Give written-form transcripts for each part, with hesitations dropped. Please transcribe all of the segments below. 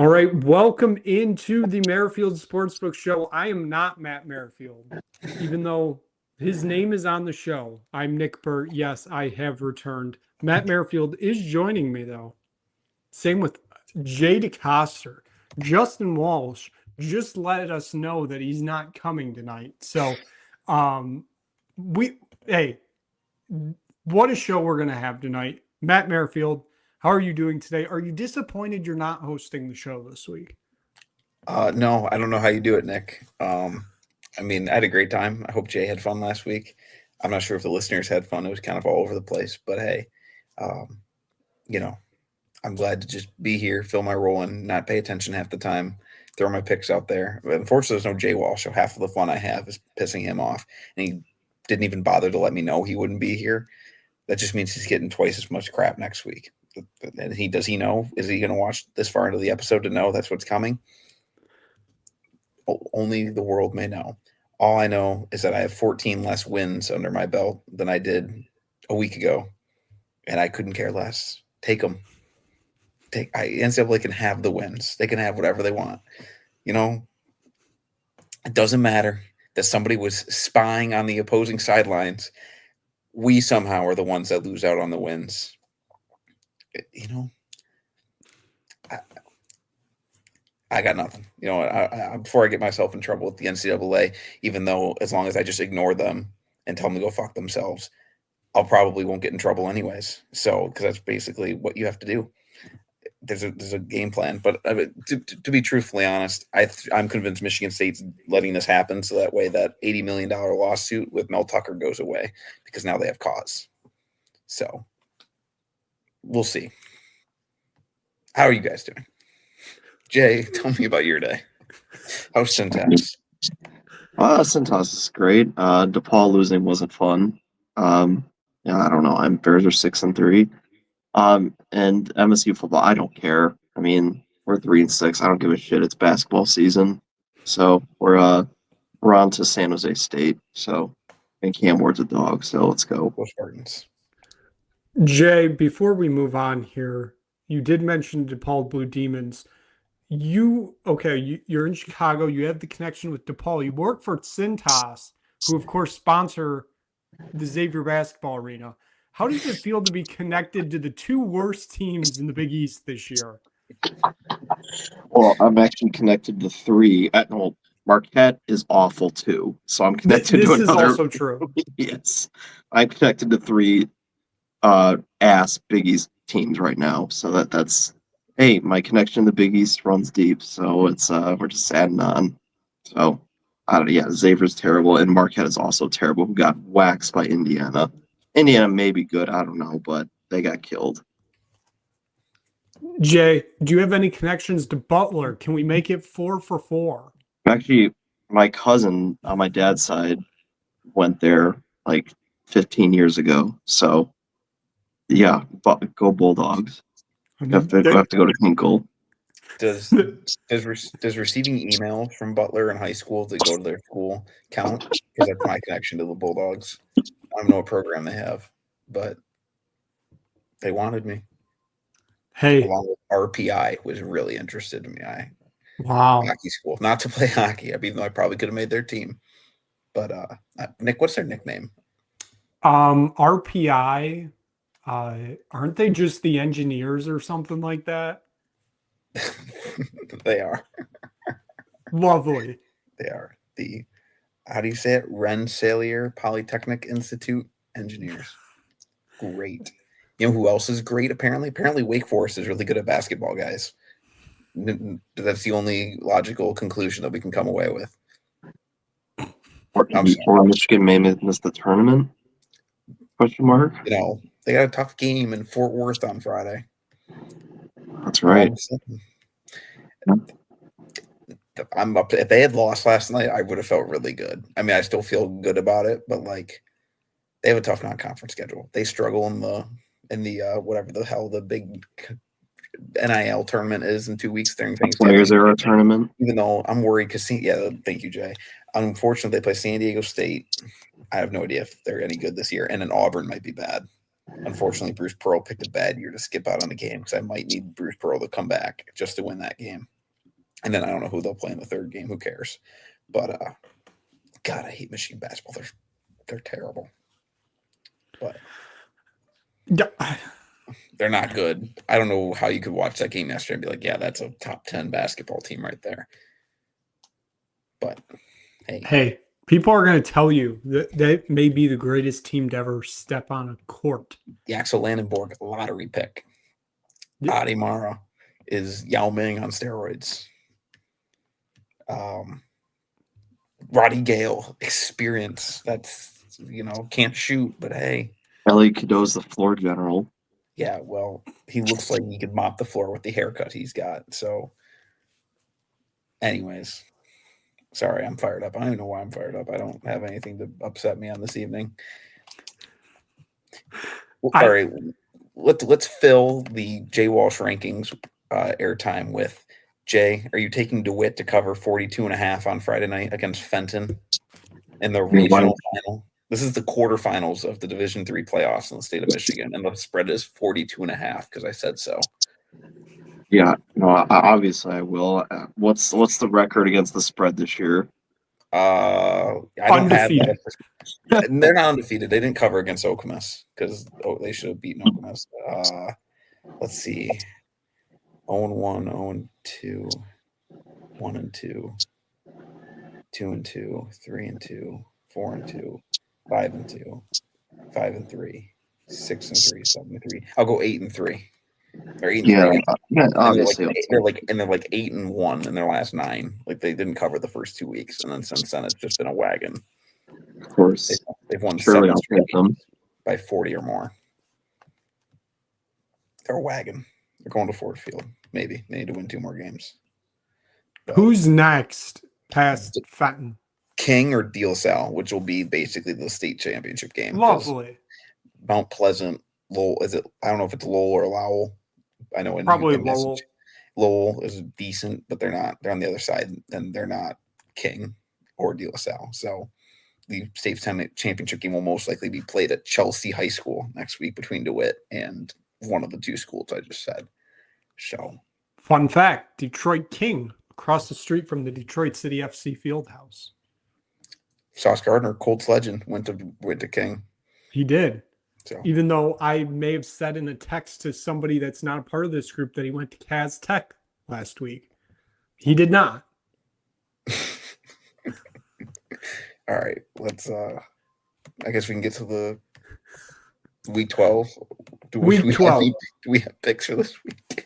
All right, welcome into the Merrifield Sportsbook Show. I am not Matt Merrifield, even though his name is on the show. I'm Nick Burt. Yes, I have returned. Matt Merrifield is joining me, though. Same with Jay DeCoster. Justin Walsh just let us know that he's not coming tonight. So, um, hey, what a show we're going to have tonight. Matt Merrifield, how are you doing today? Are you disappointed you're not hosting the show this week? No, I don't know how you do it, Nick. I had a great time. I hope Jay had fun last week. I'm not sure if the listeners had fun. It was kind of all over the place, but hey, um, I'm glad to just be here, fill my role, and not pay attention half the time. Throw my picks out there. But unfortunately, there's no Jay Walsh, so half of the fun I have is pissing him off, and he didn't even bother to let me know he wouldn't be here. That just means he's getting twice as much crap next week. And does he know? Is he going to watch this far into the episode to know that's what's coming? Only the world may know. All I know is that I have 14 less wins under my belt than I did a week ago, and I couldn't care less. Take them. NCAA can have the wins. They can have whatever they want. It doesn't matter that somebody was spying on the opposing sidelines. We somehow are the ones that lose out on the wins. I got nothing. Before I get myself in trouble with the NCAA, even though as long as I just ignore them and tell them to go fuck themselves, I'll probably won't get in trouble anyways. So, because that's basically what you have to do. There's a game plan, but to be truthfully honest, I'm convinced Michigan State's letting this happen so that way that $80 million lawsuit with Mel Tucker goes away because now they have cause. So, we'll see. How are you guys doing? Jay, tell me about your day. How's Syntax? Syntax is great. DePaul losing wasn't fun. I don't know. Bears are 6-3. And MSU football, I don't care. I mean, we're 3-6. I don't give a shit. It's basketball season, so we're on to San Jose State. So, and Cam Ward's a dog. So let's go. Go Spartans. Jay, before we move on here, you did mention DePaul Blue Demons. You're in Chicago. You have the connection with DePaul. You work for Cintas, who of course sponsor the Xavier basketball arena. How does it feel to be connected to the two worst teams in the Big East this year? Well, I'm actually connected to three. Marquette is awful too, so I'm connected to another. This is also true. Yes, I'm connected to three ass Big East teams right now. So that's. Hey, my connection to the Big East runs deep, so it's we're just adding on. So, Xavier's terrible, and Marquette is also terrible, who got waxed by Indiana. Indiana may be good, I don't know, but they got killed. Jay, do you have any connections to Butler? Can we make it 4 for 4? Actually, my cousin on my dad's side went there like 15 years ago. So, yeah, go Bulldogs. You have to go to Hinkle. Does receiving emails from Butler in high school to go to their school count? Because that's my connection to the Bulldogs. I don't know what program they have, but they wanted me. Hey, along with RPI was really interested in me. Wow. Hockey school, not to play hockey. Even though I probably could have made their team. But Nick, what's their nickname? RPI. Aren't they just the engineers or something like that? They are. Lovely. They are the, how do you say it? Rensselaer Polytechnic Institute engineers. Great. You know who else is great? Apparently Wake Forest is really good at basketball, guys. That's the only logical conclusion that we can come away with. Or Michigan may miss the tournament? Question mark. They got a tough game in Fort Worth on Friday. That's right. I'm up. If they had lost last night, I would have felt really good. I mean, I still feel good about it, but they have a tough non-conference schedule. They struggle in the whatever the hell the big NIL tournament is in 2 weeks during Thanksgiving. Players Era tournament. Even though I'm worried because thank you, Jay. Unfortunately, they play San Diego State. I have no idea if they're any good this year, and then Auburn might be bad. Unfortunately, Bruce Pearl picked a bad year to skip out on the game because I might need Bruce Pearl to come back just to win that game. And then I don't know who they'll play in the third game. Who cares? But God, I hate Michigan basketball. They're terrible. But they're not good. I don't know how you could watch that game yesterday and be like, yeah, that's a top 10 basketball team right there. But hey, people are going to tell you that that may be the greatest team to ever step on a court. The Axel Landenborg lottery pick. Adi Mara is Yao Ming on steroids. Roddy Gale, experience. That's, can't shoot, but hey. Ellie Cadeau's the floor general. Yeah, well, he looks like he could mop the floor with the haircut he's got. So, anyways, sorry, I'm fired up. I don't even know why I'm fired up. I don't have anything to upset me on this evening. All right, let's fill the Jay Walsh rankings airtime with Jay. Are you taking DeWitt to cover 42.5 on Friday night against Fenton in the regional final? This is the quarterfinals of the Division III playoffs in the state of Michigan, and the spread is 42.5 because I said so. Yeah, no, obviously I will. What's the record against the spread this year? I don't have that. They're not undefeated. They didn't cover against Okemos because they should have beaten Okemos. Let's see. 0-1, 0-2, 1-2, 2-2, 3-2, 4-2, 5-2, 5-3, 6-3, 7-3. I'll go 8-3. Or 8-3. Yeah, obviously they're like 8-1 in their last 9. Like they didn't cover the first 2 weeks, and then since then it's just been a wagon. Of course, they've won surely 7 I'll straight take them by 40 or more. They're a wagon. They're going to Ford Field. Maybe they need to win 2 more games. But who's next past Fenton? King or De La Salle, which will be basically the state championship game. Lovely. Mount Pleasant, Lowell. Is it? I don't know if it's Lowell or Lowell. I know probably Lowell. Lowell is decent, but they're not. They're on the other side, and they're not King or De La Salle. So the state championship game will most likely be played at Chelsea High School next week between DeWitt and one of the 2 schools I just said. So, fun fact: Detroit King across the street from the Detroit City FC Fieldhouse. Sauce Gardner, Colts legend, went to King. He did. So. Even though I may have said in a text to somebody that's not a part of this group that he went to Kaz Tech last week, he did not. All right, let's. I guess we can get to the week 12. Do we have picks for this week?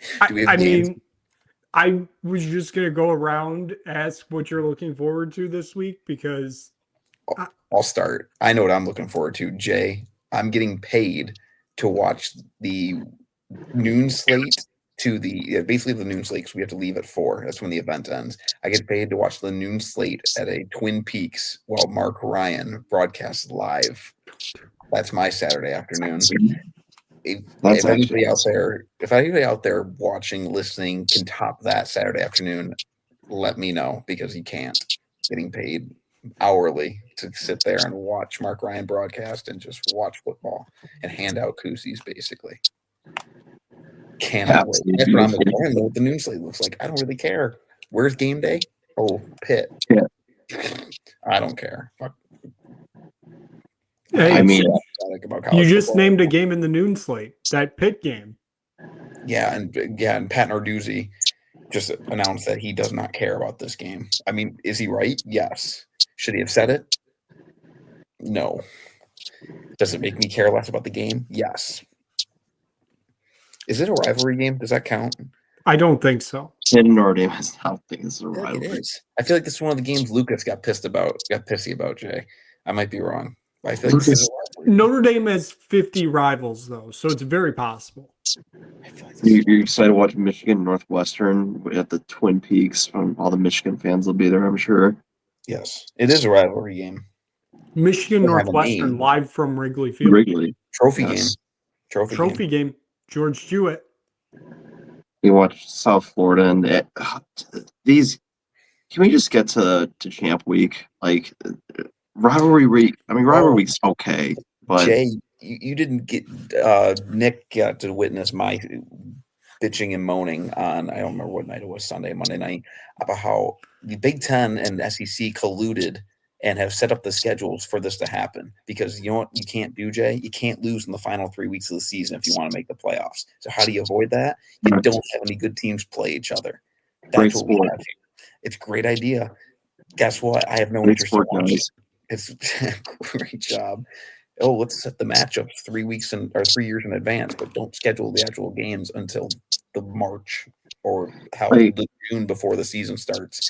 I was just gonna go around, ask what you're looking forward to this week because I'll start. I know what I'm looking forward to, Jay. I'm getting paid to watch the noon slate to basically the noon slate because we have to leave at 4. That's when the event ends. I get paid to watch the noon slate at a Twin Peaks while Mark Ryan broadcasts live. That's my Saturday afternoon. If anybody out there watching, listening can top that Saturday afternoon, let me know because he can't. Getting paid hourly to sit there and watch Mark Ryan broadcast and just watch football and hand out koozies, basically. Cannot wait. That's what I'm looking for. I don't know what the noon slate looks like. I don't really care. Where's game day? Oh, Pitt. Yeah. I don't care. Fuck. Hey, you just football. Named a game in the noon slate, that Pitt game. Yeah, and Pat Narduzzi just announced that he does not care about this game. I mean, is he right? Yes. Should he have said it? No. Does it make me care less about the game? Yes. Is it a rivalry game? Does that count? I don't think so. In Notre Dame, I don't think it's a rivalry. It is. I feel like this is one of the games Lucas got pissy about, Jay. I might be wrong. But I feel like this is Notre Dame has 50 rivals, though, so it's very possible. You're excited to watch Michigan Northwestern at the Twin Peaks. All the Michigan fans will be there, I'm sure. Yes, it is a rivalry game. Michigan Northwestern live from Wrigley Field. Wrigley. Trophy game. Trophy game. George Jewett. We watched South Florida, and these. Can we just get to Champ Week? Like rivalry week. I mean, rivalry week's okay, but Jay, you didn't get Nick got to witness my bitching and moaning on, I don't remember what night it was, Sunday, Monday night, about how the Big Ten and SEC colluded and have set up the schedules for this to happen. Because you know what you can't do, Jay? You can't lose in the final 3 weeks of the season if you want to make the playoffs. So how do you avoid that? You don't have any good teams play each other. That's what we have here. It's a great idea. Guess what? I have no interest in watching it. It's a great job. Oh, let's set the matchups 3 weeks or 3 years in advance, but don't schedule the actual games until the March or the June before the season starts.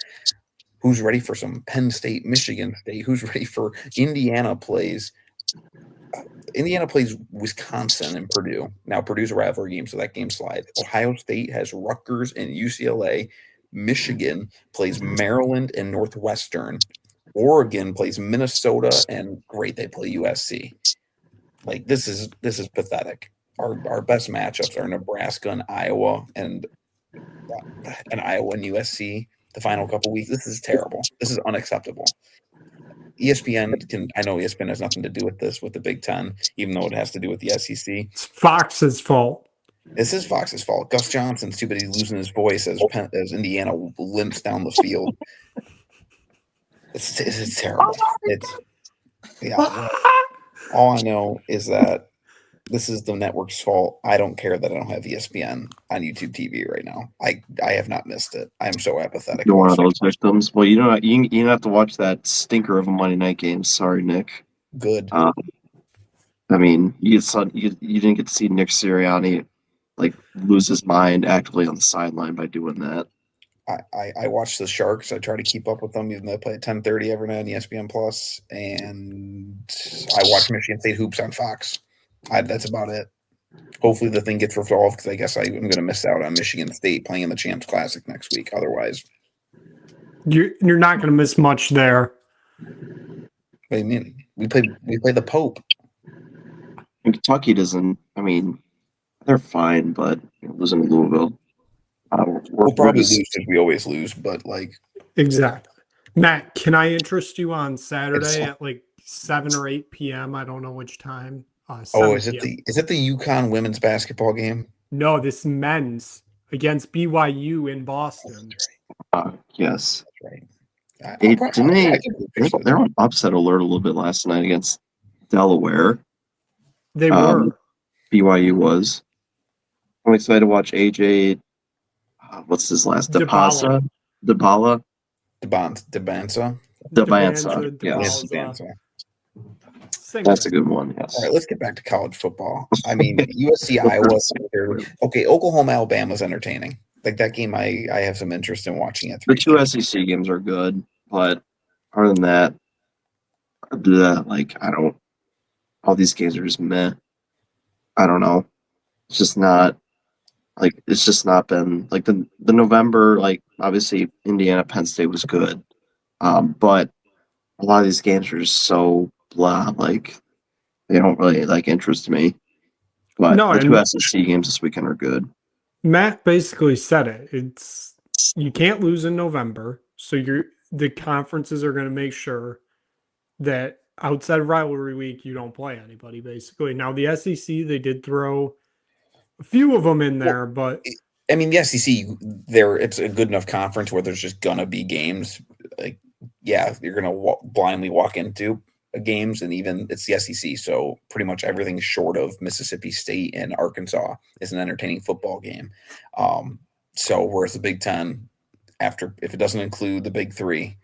Who's ready for some Penn State, Michigan State? Who's ready for Indiana plays? Indiana plays Wisconsin and Purdue. Now Purdue's a rivalry game, so that game slides. Ohio State has Rutgers and UCLA. Michigan plays Maryland and Northwestern. Oregon plays Minnesota, and great, they play USC. Like this is pathetic. Our best matchups are Nebraska and Iowa, and Iowa and USC. The final couple weeks, this is terrible. This is unacceptable. ESPN I know ESPN has nothing to do with this with the Big Ten, even though it has to do with the SEC. It's Fox's fault. This is Fox's fault. Gus Johnson's too busy losing his voice as Indiana limps down the field. It's terrible. All I know is that this is the network's fault. I don't care that I don't have ESPN on YouTube TV right now. I have not missed it. I am so apathetic. You're one of those victims. Well, you don't have to watch that stinker of a Monday night game. Sorry, Nick. Good. I mean, you didn't get to see Nick Sirianni lose his mind actively on the sideline by doing that. I watch the Sharks. I try to keep up with them, even though they play at 10:30 every night on ESPN Plus. And I watch Michigan State hoops on Fox. That's about it. Hopefully the thing gets resolved because I guess I'm going to miss out on Michigan State playing in the Champs Classic next week. Otherwise, you're not going to miss much there. What do you mean? We play the Pope. And Kentucky doesn't. I mean, they're fine, but losing to Louisville. We'll probably lose because we always lose, but Exactly. Matt, can I interest you on Saturday at 7 or 8 p.m.? I don't know which time. Is it the UConn women's basketball game? No, this men's against BYU in Boston. Yes. That's right. They're on upset alert a little bit last night against Delaware. They were. BYU was. I'm excited to watch AJ. What's his last? Debansa. Yes. That's a good one. Yes. All right, let's get back to college football. I mean, USC, Iowa. Okay, Oklahoma, Alabama is entertaining. That game, I have some interest in watching it. The two SEC games are good, but other than that, I don't. All these games are just meh. I don't know. It's just not. It's just not been the November. Obviously, Indiana, Penn State was good, but a lot of these games are just so blah. They don't really interest me. But the two SEC games this weekend are good. Matt basically said it. You can't lose in November, so the conferences are going to make sure that outside of rivalry week you don't play anybody. Basically, now the SEC they did throw a few of them in there, but I mean the SEC it's a good enough conference where there's just gonna be games. You're gonna blindly walk into games, and even it's the SEC, so pretty much everything short of Mississippi State and Arkansas is an entertaining football game. So whereas the Big Ten, if it doesn't include the Big Three,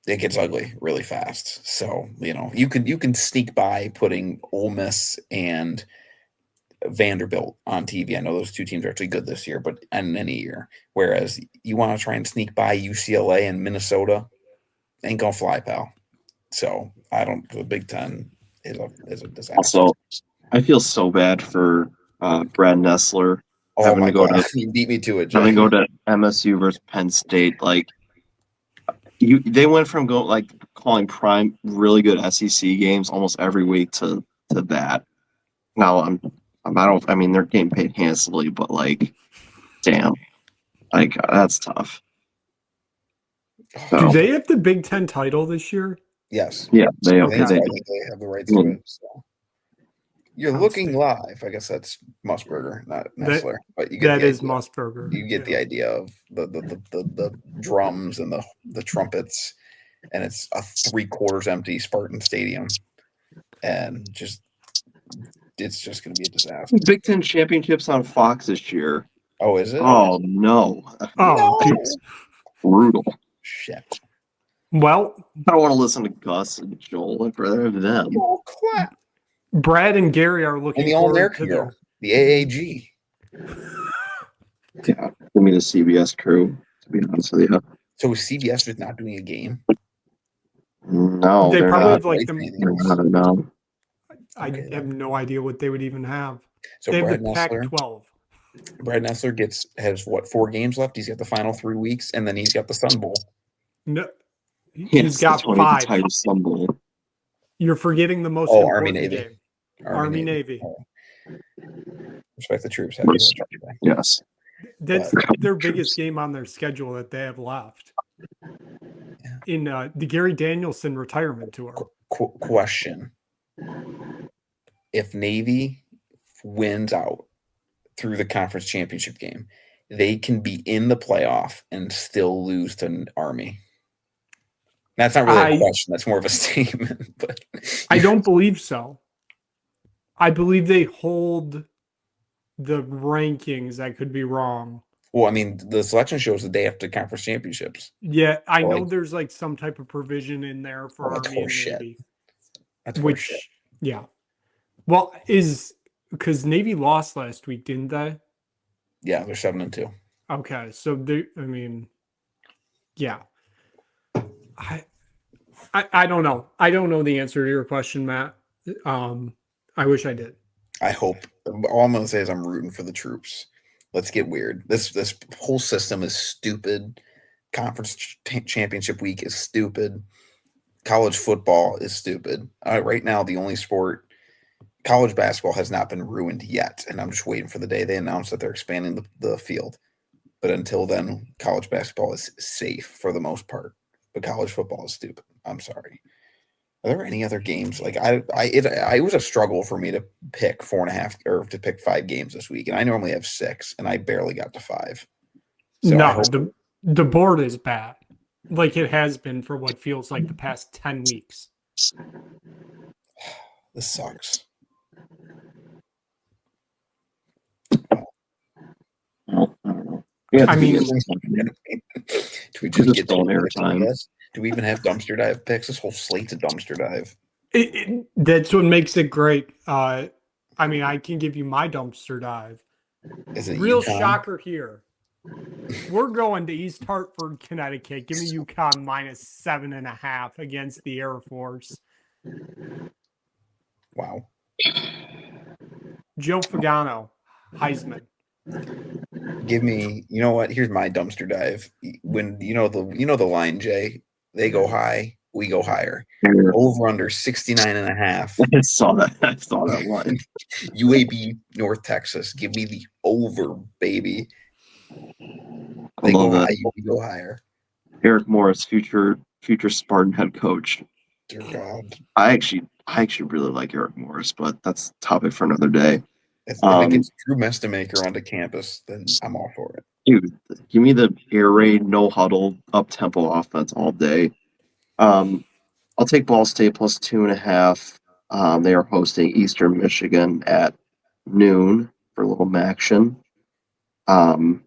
it gets ugly really fast. So you can sneak by putting Ole Miss and Vanderbilt on TV. I know those two teams are actually good this year, but in any year. Whereas you want to try and sneak by UCLA and Minnesota, ain't gonna fly, pal. So the Big Ten is a disaster. Also, I feel so bad for Brad Nessler having to go to you beat me to it. Jeff. Having to go to MSU versus Penn State. They went from calling prime really good SEC games almost every week to that. Now they're getting paid handsomely, but damn, that's tough. So, do they have the Big Ten title this year? Yes. Yeah, they have the rights to it. So. You're looking live. I guess that's Musburger, not Nestler. But you get That the is idea. Musburger. You get the idea of the drums and the trumpets, and it's a 3/4 empty Spartan Stadium, and it's just going to be a disaster. Big Ten championships on Fox this year. Oh, is it? Oh no! Oh, No! It's brutal. Shit. well, I don't want to listen to Gus and Joel. I'd rather have them. Oh, clap. Brad and Gary are looking And the forward All-American to girl, the AAG. Yeah, give me the CBS crew. To be honest with you, So is CBS just not doing a game? no, They they're probably not. have like They're They're not. No. I Okay, have no idea what they would even have. So They have Brad the Nessler. Pac-12. Brad Nessler has 4 games left? He's got the final 3 weeks, and then he's got the Sun Bowl. No, Yes, he's got that's when 5. he retired Sun Bowl. You're forgetting the most Oh, important Army-Navy. game. Army-Navy. Oh. Respect the troops. Happy Veterans Day. Yes. That's their biggest game on their schedule that they have left. Yeah. In the Gary Danielson retirement tour. Question. If Navy wins out through the conference championship game, they can be in the playoff and still lose to Army. That's not really a question. That's more of a statement. But I don't believe so. I believe they hold the rankings. I could be wrong. Well, I mean, the selection shows the day after conference championships. Yeah, I know there's like some type of provision in there for Army and Navy. That's horseshit. Yeah. Well, because Navy lost last week, didn't they? Yeah, they're 7-2. Okay, so yeah. I don't know. I don't know the answer to your question, Matt. I wish I did. I hope. All I'm going to say is I'm rooting for the troops. Let's get weird. This whole system is stupid. Conference championship week is stupid. College football is stupid. Right now, the only sport, college basketball, has not been ruined yet, and I'm just waiting for the day they announce that they're expanding the field. But until then, college basketball is safe for the most part. But college football is stupid. I'm sorry. Are there any other games? Like it was a struggle for me to pick 4.5 or to pick 5 games this week, and I normally have 6, and I barely got to 5. So no, the board is bad, like it has been for what feels like the past 10 weeks. This sucks. Well, I don't know. Yeah, I mean, do we just get on airtime? Do we even have dumpster dive picks? This whole slate's a dumpster dive. That's what makes it great. I mean, I can give you my dumpster dive. Is it Real UConn? shocker here. We're going to East Hartford, Connecticut. Give me UConn -7.5 against the Air Force. Wow. Joe Pagano, Heisman. Give me, you know what? Here's my dumpster dive. When you know the line, Jay, they go high, we go higher. Over under 69.5. I saw that line. UAB North Texas. Give me the over, baby. I They go love high, that. you go higher. Eric Morris, future Spartan head coach. Dear God. I actually really like Eric Morris, but that's a topic for another day. If it gets Drew Mestamaker onto campus, then I'm all for it. Dude, give me the air raid, no huddle, up tempo offense all day. I'll take Ball State plus 2.5. They are hosting Eastern Michigan at noon for a little action. I'm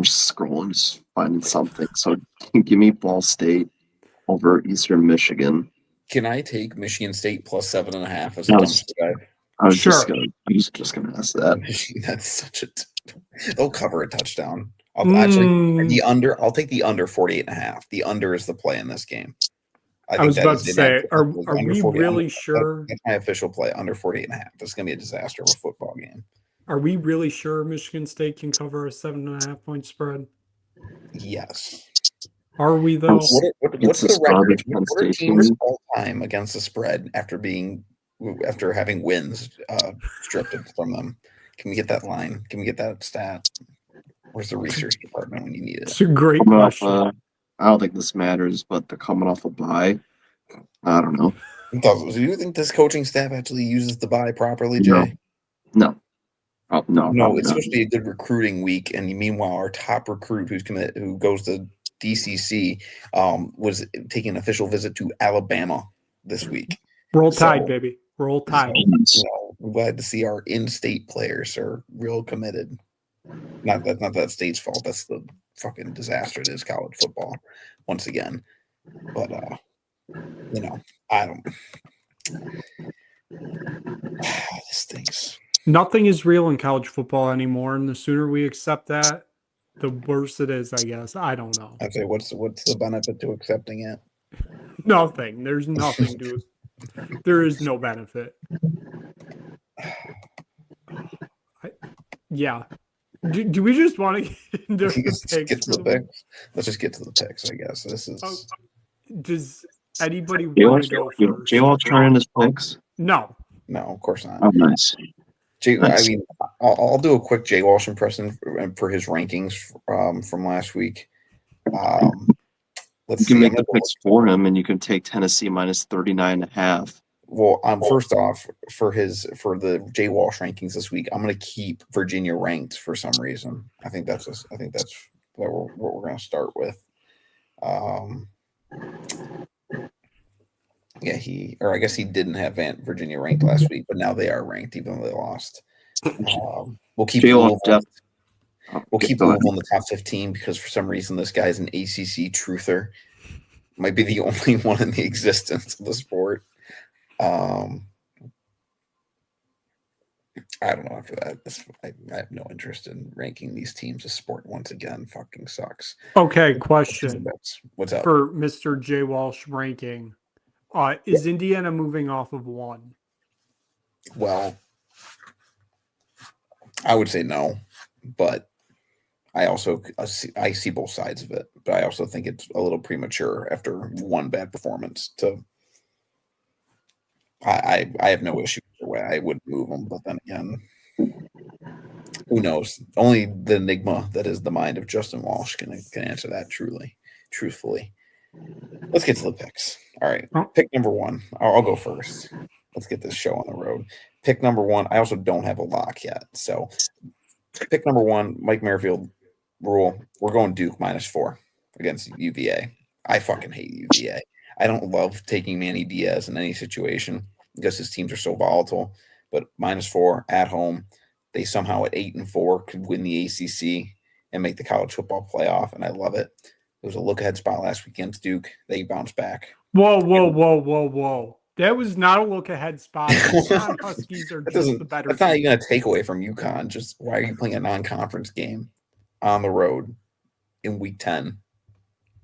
just scrolling, just finding something. So give me Ball State over Eastern Michigan. Can I take Michigan State plus 7.5 as a dumpster dive? I was Sure. just gonna ask that. That's such a. They'll cover a touchdown. Actually, the under. I'll take the under 48.5. The under is the play in this game. I was about to say, are we really sure? That's my official play. Under 48.5. It's gonna be a disaster of a football game. Are we really sure Michigan State can cover a 7.5 point spread? Yes. Are we though? What's the record? What are teams all time against the spread after having wins stripped from them? Can we get that line? Can we get that stat? Where's the research department when you need it? It's a great question. I don't think this matters, but they're coming off a bye. I don't know. Do you think this coaching staff actually uses the bye properly, No. Jay? No. Oh, no, No, probably it's not. supposed to be a good recruiting week, and meanwhile, our top recruit who goes to DCC was taking an official visit to Alabama this week. Roll So- Tide, baby. Roll Tide. I'm glad to see our in-state players are real committed. Not that state's fault. That's the fucking disaster it is college football once again. But I don't. This stinks. Nothing is real in college football anymore, and the sooner we accept that, the worse it is, I guess. I don't know. I'd say what's the benefit to accepting it? Nothing. There's nothing to it. There is no benefit. Yeah. Do we just want to get into Let's the get picks? to the picks. Let's just get to the picks, I guess. This is Does anybody want to go first? J-Walt's trying his picks? No. no, of course not. Oh, nice. I mean, I'll do a quick Jay Walsh impression for his rankings from last week. Let's You can see. make the picks for him, and you can take Tennessee minus 39.5. Well, first off, for the Jay Walsh rankings this week, I'm going to keep Virginia ranked for some reason. I think that's what we're going to start with. Yeah, I guess he didn't have Virginia ranked last week, but now they are ranked, even though they lost. We'll keep Louisville. We'll keep Louisville in the top 15 because for some reason this guy's an ACC truther. Might be the only one in the existence of the sport. I don't know. After that, I have no interest in ranking these teams. The sport once again fucking sucks. Okay, question. What's up for Mr. J. Walsh ranking? Is Indiana moving off of 1? Well, I would say no, but I also I see both sides of it. But I also think it's a little premature after one bad performance to. I have no issue either way. I would move them, but then again, who knows? Only the enigma that is the mind of Justin Walsh can answer that truthfully. Let's get to the picks. All right, pick number 1. I'll go first. Let's get this show on the road. Pick number 1. I also don't have a lock yet, so pick number 1. Mike Merrifield rule. We're going Duke minus 4 against UVA. I fucking hate UVA. I don't love taking Manny Diaz in any situation because his teams are so volatile. But minus 4 at home, they somehow at 8-4 could win the ACC and make the college football playoff, and I love it. It was a look-ahead spot last week against Duke. They bounced back. Whoa. That was not a look-ahead spot. The UConn Huskies are just the better That's not even going to take away from UConn. Just why are you playing a non-conference game on the road in Week 10?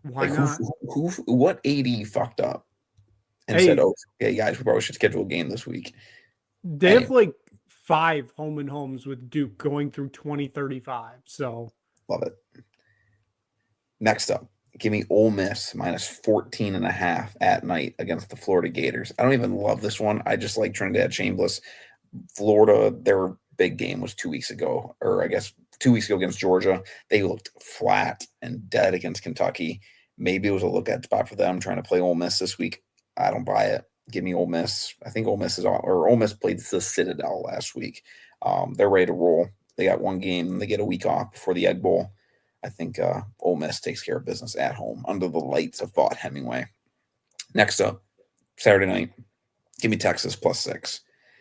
Why like not? What AD fucked up and said, "Oh, okay, guys, we probably should schedule a game this week." They have like 5 home and homes with Duke going through 2035. So love it. Next up, give me Ole Miss minus 14.5 at night against the Florida Gators. I don't even love this one. I just like Trinidad Chambliss. Florida, their big game was 2 weeks ago, or I guess 2 weeks ago against Georgia. They looked flat and dead against Kentucky. Maybe it was a look-at spot for them trying to play Ole Miss this week. I don't buy it. Give me Ole Miss. I think Ole Miss played the Citadel last week. They're ready to roll. They got one game and they get a week off before the Egg Bowl. I think Ole Miss takes care of business at home under the lights of Vaught Hemingway. Next up, Saturday night, give me Texas plus 6.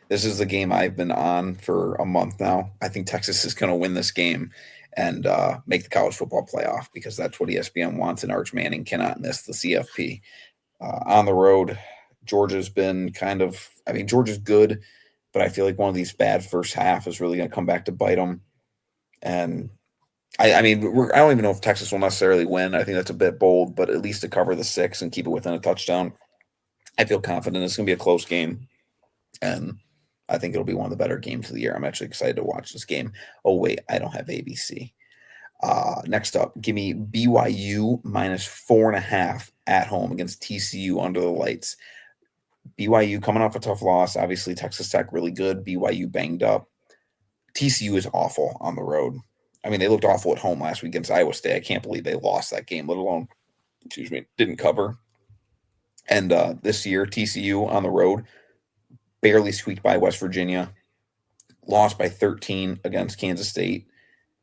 This is the game I've been on for a month now. I think Texas is going to win this game and make the college football playoff because that's what ESPN wants, and Arch Manning cannot miss the CFP. On the road, Georgia's been Georgia's good, but I feel like one of these bad first half is really going to come back to bite them. And I don't even know if Texas will necessarily win. I think that's a bit bold, but at least to cover the 6 and keep it within a touchdown, I feel confident it's going to be a close game. And I think it'll be one of the better games of the year. I'm actually excited to watch this game. Oh, wait, I don't have ABC. Next up, give me BYU minus 4.5 at home against TCU under the lights. BYU coming off a tough loss. Obviously, Texas Tech really good. BYU banged up. TCU is awful on the road. I mean, they looked awful at home last week against Iowa State. I can't believe they lost that game, let alone, didn't cover. And this year, TCU on the road barely squeaked by West Virginia, lost by 13 against Kansas State,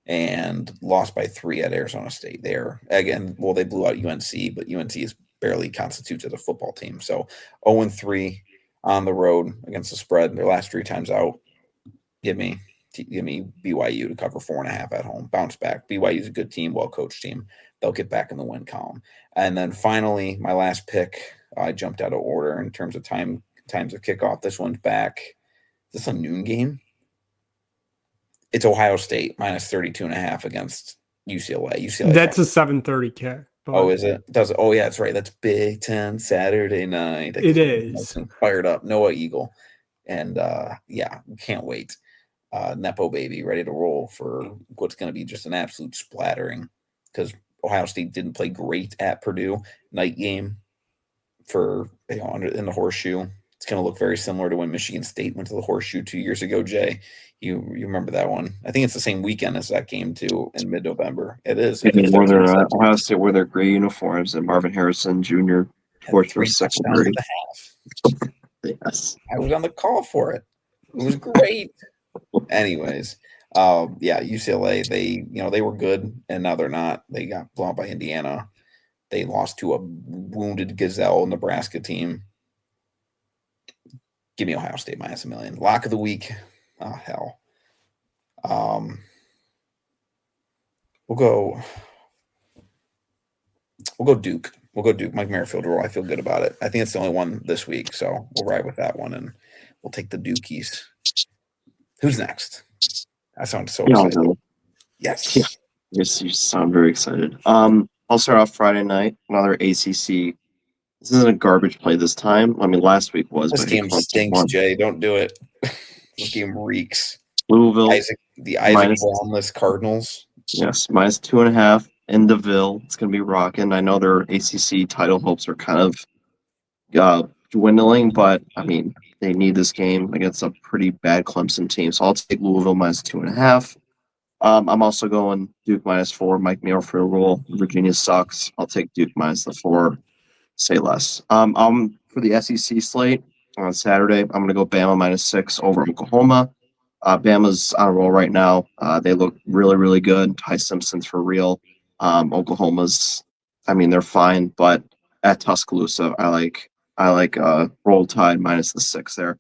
and lost by 3 at Arizona State. There again, well, they blew out UNC, but UNC is barely constitutes as a football team. So 0-3 on the road against the spread. Their last 3 times out. Give me BYU to cover 4.5 at home. Bounce back. BYU is a good team, well-coached team. They'll get back in the win column. And then finally, my last pick, I jumped out of order in terms of times of kickoff. This one's back. Is this a noon game? It's Ohio State minus 32.5 against UCLA. That's a 7:30 kick. Oh, is it? Oh, yeah, that's right. That's Big Ten Saturday night. It is. Fired up. Noah Eagle. And yeah, can't wait. Nepo baby ready to roll for what's going to be just an absolute splattering, because Ohio State didn't play great at Purdue. Night game for in the horseshoe. It's going to look very similar to when Michigan State went to the horseshoe 2 years ago. Jay, you remember that one? I think it's the same weekend as that game too, in mid-November. It is. Ohio State wore their gray uniforms, and Marvin Harrison Jr. scored for second grade. Yes, I was on the call for it. It was great. Anyways, yeah, UCLA, they were good, and now they're not. They got blown out by Indiana. They lost to a wounded Gazelle Nebraska team. Give me Ohio State minus $1 million. Lock of the week. Oh, hell. We'll go Duke. We'll go Duke. Mike Merrifield rule. I feel good about it. I think it's the only one this week, so we'll ride with that one, and we'll take the Dukies. Who's next? I sound so excited. Yes. Yeah. Yes, you sound very excited. I'll start off Friday night. Another ACC. This isn't a garbage play this time. I mean, last week was. This game stinks, Jay. Don't do it. This game reeks. Louisville. Isaac Brownless Cardinals. Yes, minus 2.5 in DeVille. It's going to be rocking. I know their ACC title hopes are kind of dwindling, but I mean, they need this game against a pretty bad Clemson team. So I'll take Louisville minus 2.5. I'm also going Duke minus 4. Mike Merrifield rule. Virginia sucks. I'll take Duke minus the 4. Say less. For the SEC slate on Saturday, I'm going to go Bama minus 6 over Oklahoma. Bama's on a roll right now. They look really, really good. Ty Simpson's for real. Oklahoma's, I mean, they're fine, but at Tuscaloosa, I like Roll Tide minus the 6 there.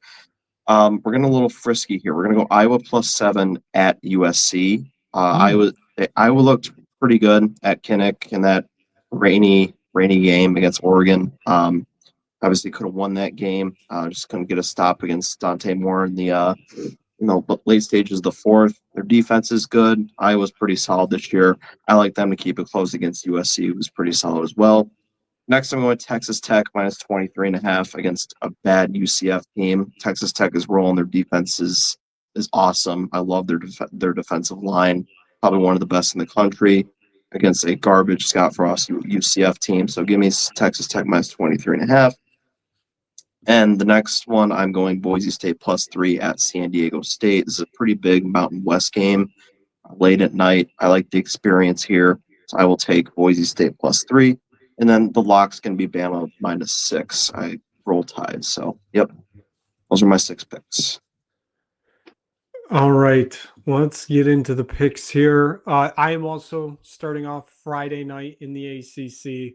We're getting a little frisky here. We're going to go Iowa plus 7 at USC. Iowa looked pretty good at Kinnick in that rainy game against Oregon. Obviously could have won that game. Just couldn't get a stop against Dante Moore in the late stages of the fourth. Their defense is good. Iowa's pretty solid this year. I like them to keep it close against USC, who's pretty solid as well. Next, I'm going with Texas Tech minus 23.5 against a bad UCF team. Texas Tech is rolling. Their defense is awesome. I love their defensive line. Probably one of the best in the country against a garbage Scott Frost UCF team. So give me Texas Tech minus 23.5. And the next one, I'm going Boise State plus 3 at San Diego State. This is a pretty big Mountain West game late at night. I like the experience here. So I will take Boise State plus 3. And then the lock's going to be Bama minus 6. I roll Tide. So, yep. Those are my 6 picks. All right. Let's get into the picks here. I am also starting off Friday night in the ACC.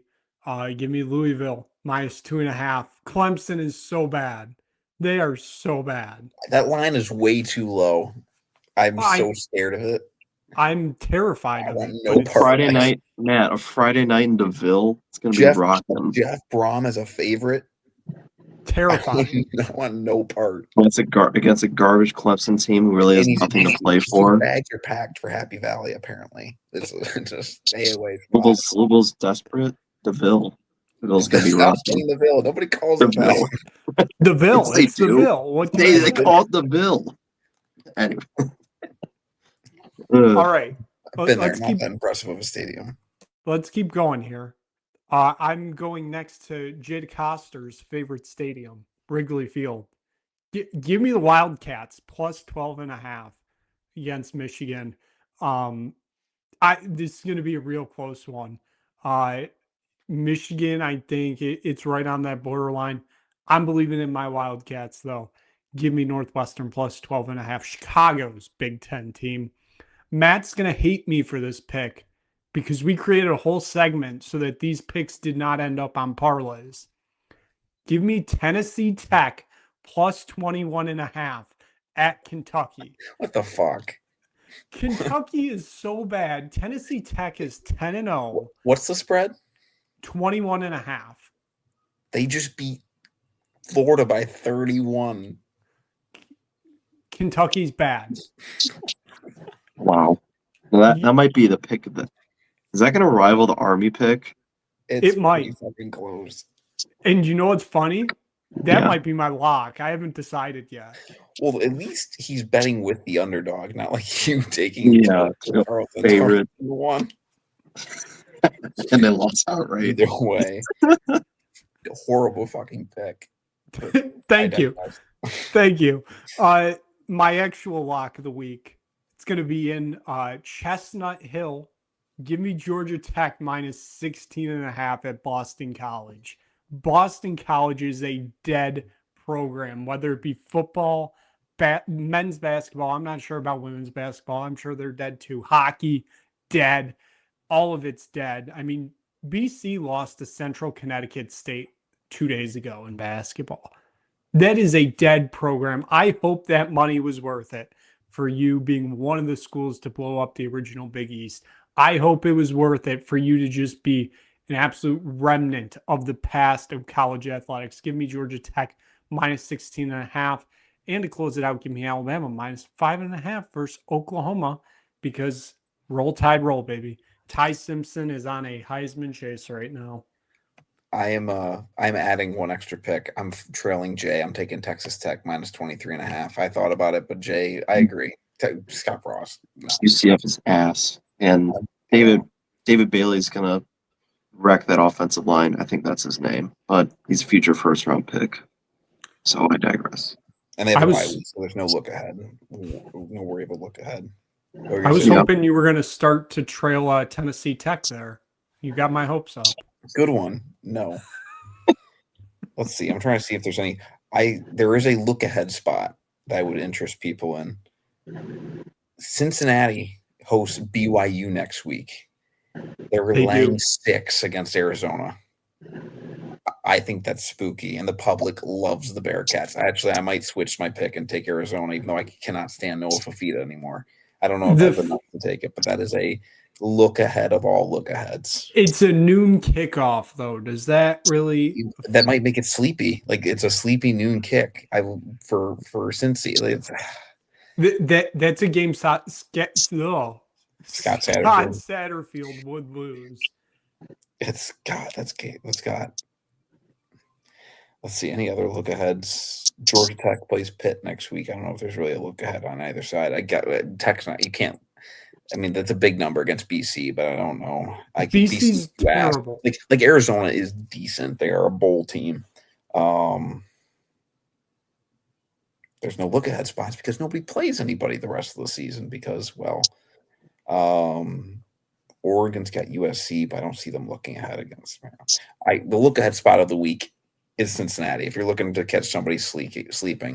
Give me Louisville minus 2.5. Clemson is so bad. They are so bad. That line is way too low. I'm so scared of it. I'm terrified of it. No Friday night, Matt. A Friday night in DeVille. It's going to be rocking. Jeff Brom as a favorite. Terrifying. I want no part. Against a garbage Clemson team who really has nothing to play for. Bags are packed for Happy Valley. Apparently, it's just stay away. Louisville's desperate. DeVille. DeVille's going to be rocking. DeVille. Nobody calls it DeVille. DeVille. It's DeVille. What they call it DeVille. Anyway. All right. Been there, not that impressive of a stadium. Let's keep going here. I'm going next to Jade Coster's favorite stadium, Wrigley Field. Give me the Wildcats plus 12.5 against Michigan. This is going to be a real close one. Michigan, I think it's right on that borderline. I'm believing in my Wildcats, though. Give me Northwestern plus 12.5. Chicago's Big Ten team. Matt's going to hate me for this pick because we created a whole segment so that these picks did not end up on parlays. Give me Tennessee Tech plus 21.5 at Kentucky. What the fuck? Kentucky is so bad. Tennessee Tech is 10-0. What's the spread? 21.5. They just beat Florida by 31. Kentucky's bad. Wow. Well, that might be the pick of the. Is that going to rival the Army pick? It might. Fucking close. And you know what's funny? That Yeah. might be my lock. I haven't decided yet. Well, at least he's betting with the underdog, not like you taking Carlton's favorite. one. And they lost outright. Either way. Horrible fucking pick. Thank you. Thank you. My actual lock of the week, it's going to be in Chestnut Hill. Give me Georgia Tech minus 16.5 at Boston College. Boston College is a dead program, whether it be football, men's basketball. I'm not sure about women's basketball. I'm sure they're dead too. Hockey, dead. All of it's dead. I mean, BC lost to Central Connecticut State 2 days ago in basketball. That is a dead program. I hope that money was worth it for you being one of the schools to blow up the original Big East. I hope it was worth it for you to just be an absolute remnant of the past of college athletics. Give me Georgia Tech minus 16.5. And to close it out, give me Alabama minus 5.5 versus Oklahoma because roll tide roll, baby. Ty Simpson is on a Heisman chase right now. I'm adding one extra pick. I'm trailing Jay. I'm taking Texas Tech minus 23.5. I thought about it, but Jay, I agree. Scott Frost. No. UCF is ass. And David Bailey's gonna wreck that offensive line. I think that's his name. But he's a future first round pick. So I digress. And they have a bye week, so there's no look ahead. No worry about look ahead. I was hoping you were going to start to trail Tennessee Tech there. You got my hopes up. Good one. No. Let's see. I'm trying to see if there's any. There is a look ahead spot that would interest people in. Cincinnati hosts BYU next week. They're laying 6 against Arizona. I think that's spooky, and the public loves the Bearcats. I might switch my pick and take Arizona, even though I cannot stand Noah Fafita anymore. I don't know if that's enough to take it, but that is a look ahead of all look aheads. It's a noon kickoff, though. Does that really? That might make it sleepy. Like it's a sleepy noon kick. For Cincy. That's a game. Scott Satterfield would lose. It's God. That's got. Let's see any other look aheads. Georgia Tech plays Pitt next week. I don't know if there's really a look ahead on either side. I got Tech's not. You can't. I mean, that's a big number against BC, but I don't know. BC's terrible. Like Arizona is decent. They are a bowl team. There's no look ahead spots because nobody plays anybody the rest of the season because, Oregon's got USC, but I don't see them looking ahead against. The look ahead spot of the week is Cincinnati. If you're looking to catch somebody sleeping,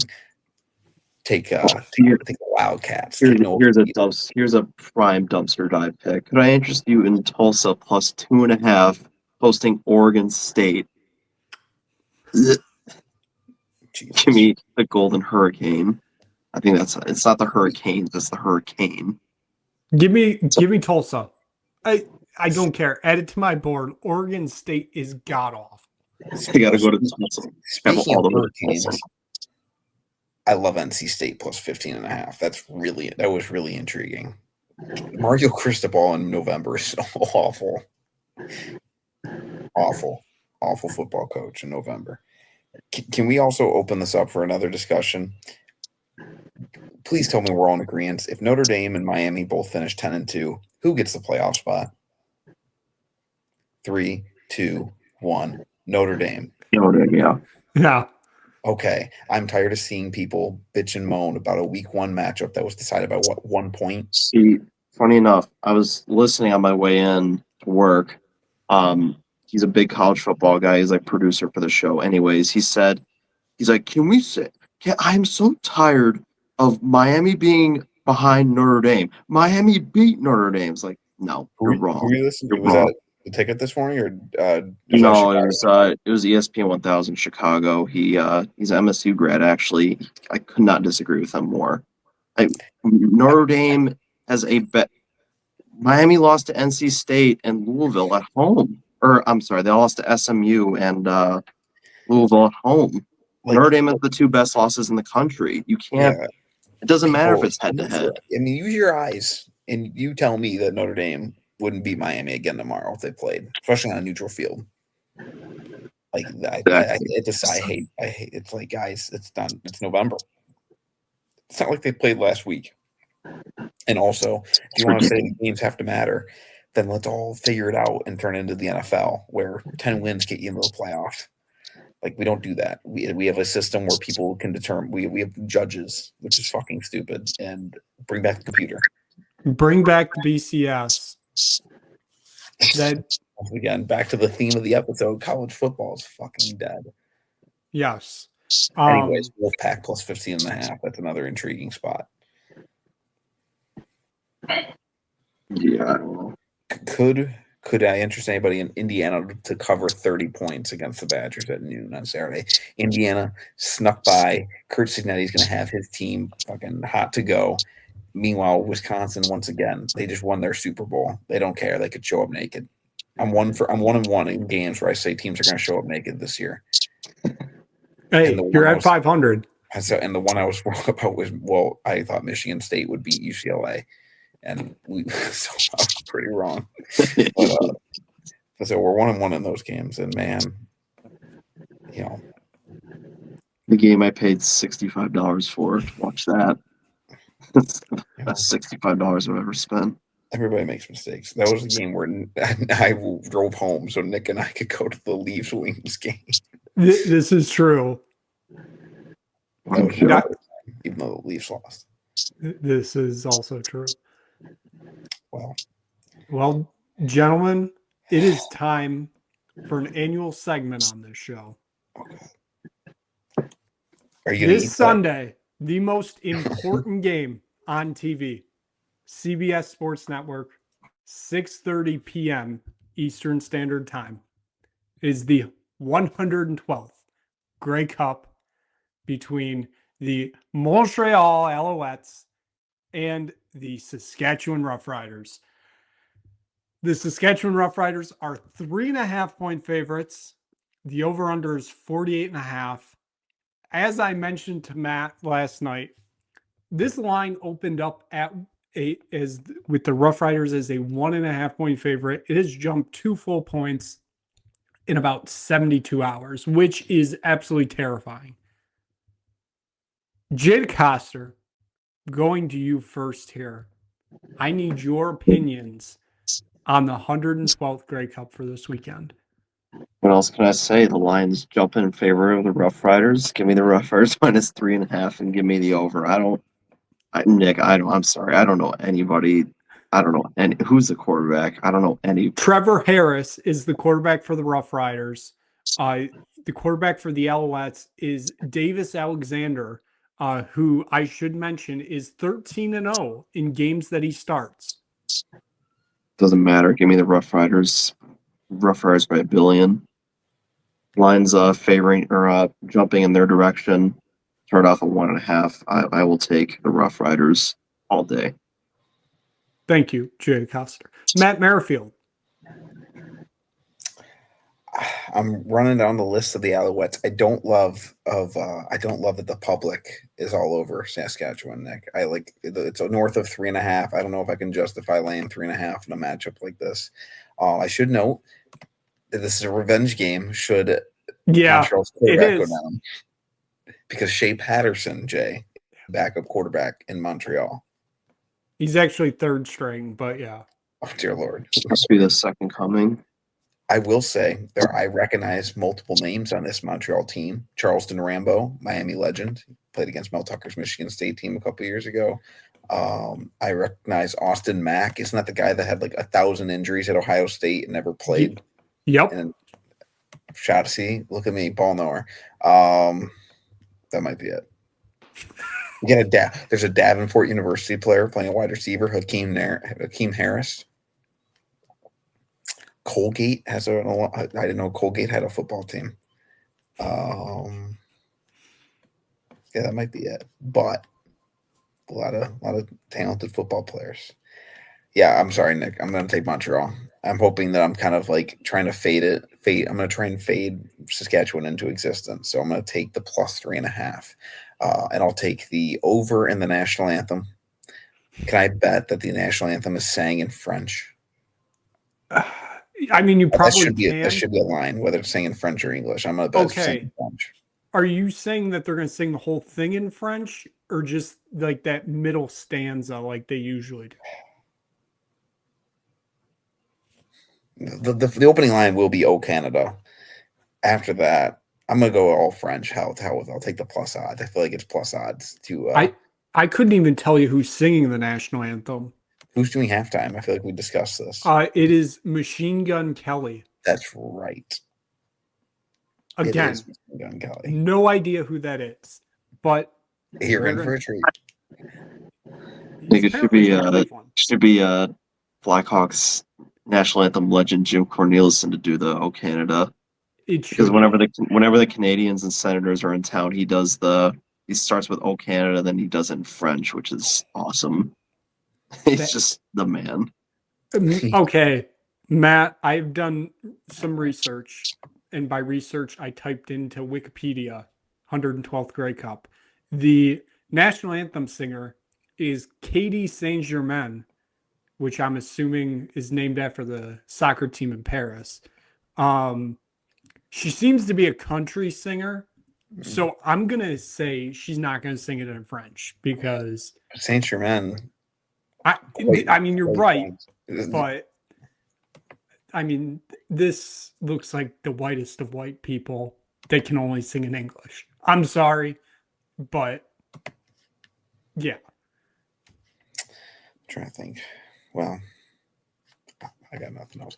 take the Wildcats. Here's a prime dumpster dive pick. Could I interest you in Tulsa plus 2.5 hosting Oregon State? Jesus. Give me the Golden Hurricane. I think it's not the Hurricanes, it's the Hurricane. Give me Tulsa. I don't care. Add it to my board. Oregon State is god awful. They got to go to Tulsa. Speaking of Hurricanes, I love NC State plus 15.5. That was really intriguing. Mario Cristobal in November is so awful. Awful football coach in November. Can we also open this up for another discussion? Please tell me we're all in agreement. If Notre Dame and Miami both finish 10-2, who gets the playoff spot? 3, 2, 1. Notre Dame. Yeah. Okay. I'm tired of seeing people bitch and moan about a week 1 matchup that was decided by 1 point. See, funny enough, I was listening on my way in to work. he's a big college football guy. He's like producer for the show. Anyways, he's like, I'm so tired of Miami being behind Notre Dame. Miami beat Notre Dame. It's like, no, you're Who wrong. were you listening You're to? Was wrong. that the ticket this morning, or No, it was ESPN 1000 Chicago. He's an MSU grad. Actually, I could not disagree with him more. Notre Dame has a bet. Miami lost to NC State and Louisville at home. Or I'm sorry, they lost to SMU and Louisville at home. Notre Dame has the two best losses in the country. You can't. Yeah, It doesn't matter if it's head to head. I mean, use your eyes and you tell me that Notre Dame wouldn't beat Miami again tomorrow if they played, especially on a neutral field. Like I hate. It's like, guys, it's done. It's November. It's not like they played last week. And also, if you want to say the games have to matter, then let's all figure it out and turn it into the NFL, where 10 wins get you into the playoff. Like, we don't do that. We have a system where people can determine. We have judges, which is fucking stupid. And bring back the computer. Bring back the BCS. That Again, back to the theme of the episode: college football is fucking dead. yes. Anyways, Wolfpack plus 15.5. That's another intriguing spot. Yeah, I don't know. Could I interest anybody in Indiana to cover 30 points against the Badgers at noon on Saturday? Indiana snuck by. Kurt Cignetti's going to have his team fucking hot to go. Meanwhile, Wisconsin, once again, they just won their Super Bowl. They don't care. They could show up naked. I'm 1-1 in games where I say teams are going to show up naked this year. Hey, you're at 500. And the one I was wrong about was, well, I thought Michigan State would beat UCLA. And so I was pretty wrong. But, so we're 1-1 in those games, and man, you know, the game I paid $65 for to watch that. That's the best $65 I've ever spent. Everybody makes mistakes. That was a game where I drove home so Nick and I could go to the Leafs Wings game. This is true. Even though the Leafs lost. This is also true. Well, gentlemen, it is time for an annual segment on this show. Okay. Are you this Sunday, the most important game on TV, CBS Sports Network, 6:30 p.m. Eastern Standard Time, is the 112th Grey Cup between the Montreal Alouettes and the Saskatchewan Roughriders. The Saskatchewan Roughriders are 3.5-point favorites. The over-under is 48.5. As I mentioned to Matt last night, this line opened up with the Roughriders as a 1.5-point favorite. It has jumped 2 full points in about 72 hours, which is absolutely terrifying. Jid Coster, going to you first here. I need your opinions on the 112th Grey Cup for this weekend. What else can I say? The Lions jump in favor of the Rough Riders. Give me the Rough Riders minus 3.5 and give me the over. I'm sorry. I don't know anybody. I don't know who's the quarterback. I don't know any. Trevor Harris is the quarterback for the Rough Riders. The quarterback for the Alouettes is Davis Alexander, who I should mention is 13-0 in games that he starts. Doesn't matter. Give me the Rough Riders. Rough Riders by 1 billion. Lions favoring or jumping in their direction. Start off at 1.5. I will take the Rough Riders all day. Thank you, Jay Coster. Matt Merrifield. I'm running down the list of the Alouettes. I don't love that the public is all over Saskatchewan, Nick. It's north of 3.5. I don't know if I can justify laying 3.5 in a matchup like this. I should note that this is a revenge game. Should Montreal's quarterback go down, because Shea Patterson, Jay, backup quarterback in Montreal. He's actually third string, but yeah. Oh dear Lord, must be the second coming. I will say I recognize multiple names on this Montreal team. Charleston Rambo, Miami legend, played against Mel Tucker's Michigan State team a couple years ago. I recognize Austin Mack. Isn't that the guy that had like 1,000 injuries at Ohio State and never played? Yep. And Shotzi, look at me, ball knower. That might be it. There's a Davenport University player playing a wide receiver, Hakeem Harris. Colgate has I didn't know Colgate had a football team. Yeah, that might be it. But a lot of talented football players. Yeah, I'm sorry, Nick. I'm going to take Montreal. I'm hoping that I'm kind of like trying to fade it. I'm going to try and fade Saskatchewan into existence. So I'm going to take the +3.5. And I'll take the over in the national anthem. Can I bet that the national anthem is sang in French? I mean, you probably can. That should be a line, whether it's sang in French or English. I'm going to bet it's sang in French. Are you saying that they're going to sing the whole thing in French or just like that middle stanza like they usually do? The opening line will be "Oh Canada." After that, I'm gonna go all French. Hell with I'll take the plus odds. I feel like it's plus odds to. I couldn't even tell you who's singing the national anthem. Who's doing halftime? I feel like we discussed this. It is Machine Gun Kelly. That's right. Again, Machine Gun Kelly. No idea who that is, but you're in for a treat. I think it should be Blackhawks national anthem legend Jim Cornelison to do the "Oh Canada," because whenever the Canadians and Senators are in town, he starts with "Oh Canada," then he does it in French, which is awesome. He's just the man. Okay, Matt, I've done some research, and by research, I typed into Wikipedia 112th Grey Cup. The national anthem singer is Katie Saint-Germain, which I'm assuming is named after the soccer team in Paris. She seems to be a country singer, so I'm going to say she's not going to sing it in French because... Saint-Germain. I mean, you're right, but I mean, this looks like the whitest of white people. They can only sing in English. I'm sorry, but yeah. I'm trying to think. Well, I got nothing else.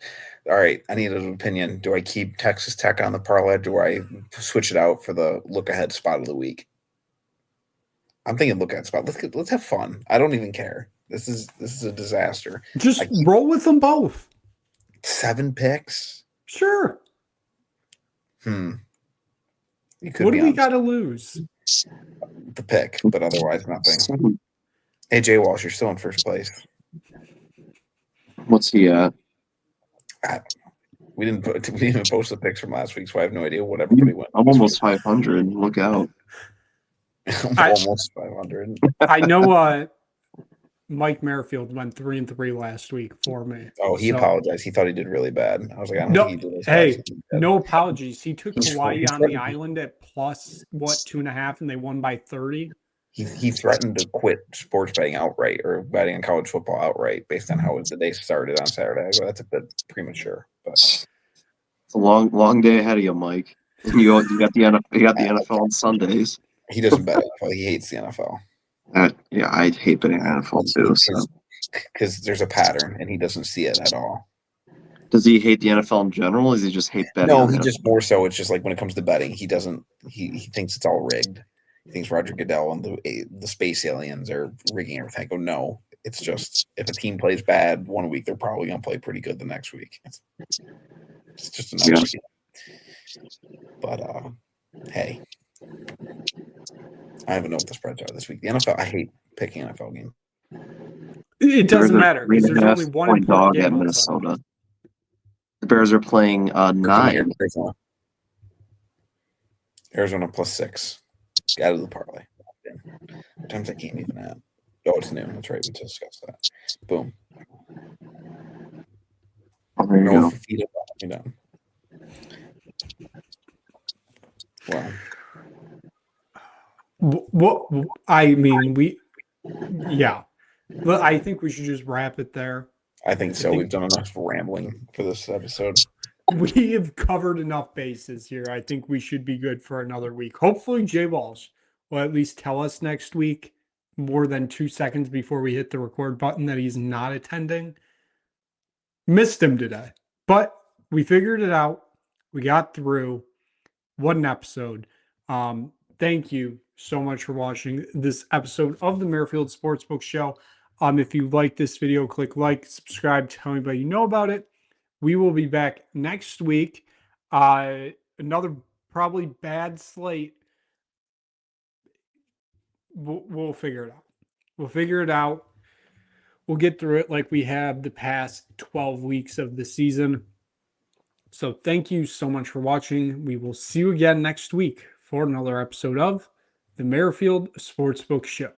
All right, I need an opinion. Do I keep Texas Tech on the parlay? Do I switch it out for the look ahead spot of the week? I'm thinking look ahead spot. Let's have fun. I don't even care. This is a disaster. Just roll with them both. 7 picks? Sure. What do we got to lose? The pick, but otherwise nothing. Hey, Jay Walsh, you're still in first place. What's he at? We didn't even post the picks from last week, so I have no idea what everybody went. I'm almost 500. Look out. I'm almost 500. I know Mike Merrifield went 3-3 last week for me. Oh, he apologized. He thought he did really bad. I was like, I don't think he did. No apologies. He took Hawaii on the island at plus 2.5, and they won by 30. He threatened to quit sports betting outright or betting on college football outright based on how the day started on Saturday. So that's a bit premature, but it's a long day ahead of you, Mike. You got the NFL on Sundays. He doesn't bet NFL. He hates the NFL. Yeah, I hate betting NFL too. Because there's a pattern, and he doesn't see it at all. Does he hate the NFL in general, or does he just hate betting? No, he just more so. It's just like when it comes to betting, he doesn't. He thinks it's all rigged. He thinks Roger Goodell and the space aliens are rigging everything. I go, no, it's just if a team plays bad one week, they're probably going to play pretty good the next week. It's just another week. But hey, I don't even know what the spreads are this week. The NFL, I hate picking NFL games. It doesn't matter because there's only one important dog game at Minnesota. The Bears are playing 9. Arizona +6. Out of the parlay. What time's that game even at? Oh, it's noon. That's right. We discussed that. Boom. There you go. You're done. Wow. What I mean, yeah. But I think we should just wrap it there. I think so. We've done enough rambling for this episode. We have covered enough bases here. I think we should be good for another week. Hopefully, Jay Walsh will at least tell us next week, more than 2 seconds before we hit the record button, that he's not attending. Missed him today, but we figured it out. We got through. What an episode. Thank you so much for watching this episode of the Merrifield Sportsbook Show. If you like this video, click like, subscribe, tell anybody you know about it. We will be back next week. Another probably bad slate. We'll figure it out. We'll figure it out. We'll get through it like we have the past 12 weeks of the season. So thank you so much for watching. We will see you again next week for another episode of the Merrifield Sportsbook Show.